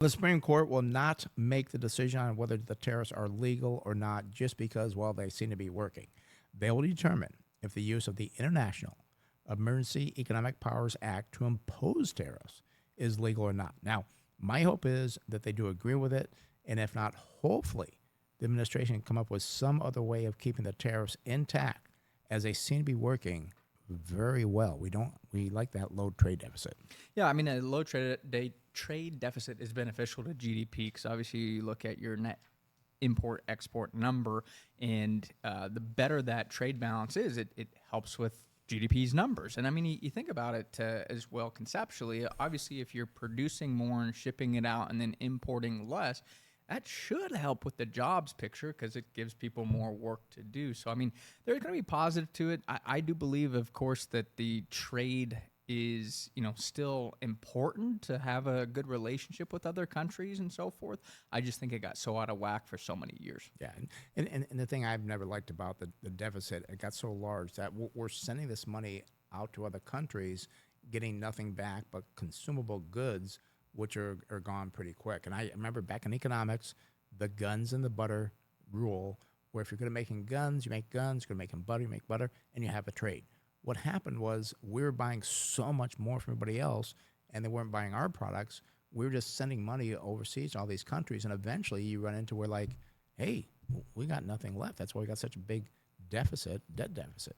The Supreme Court will not make the decision on whether the tariffs are legal or not just because, well, they seem to be working. They will determine if the use of the International Emergency Economic Powers Act to impose tariffs is legal or not. Now, my hope is that they do agree with it, and if not, hopefully the administration can come up with some other way of keeping the tariffs intact as they seem to be working very well. We like that low trade deficit. Yeah, I mean, a low trade deficit is beneficial to GDP because obviously you look at your net import export number, and the better that trade balance is, it helps with GDP's numbers. And I mean, you think about it as well conceptually. Obviously, if you're producing more and shipping it out and then importing less, that should help with the jobs picture because it gives people more work to do. So, I mean, there's going to be positive to it. I do believe, of course, that the trade is, still important to have a good relationship with other countries and so forth. I just think it got so out of whack for so many years. Yeah, and the thing I've never liked about the deficit, it got so large that we're sending this money out to other countries, getting nothing back but consumable goods, which are gone pretty quick. And I remember back in economics, the guns and the butter rule, where if you're good at making guns, you make guns, you're going to make butter, you make butter, and you have a trade. What happened was we were buying so much more from everybody else, and they weren't buying our products. We were just sending money overseas to all these countries, and eventually you run into where like, hey, we got nothing left. That's why we got such a big debt deficit.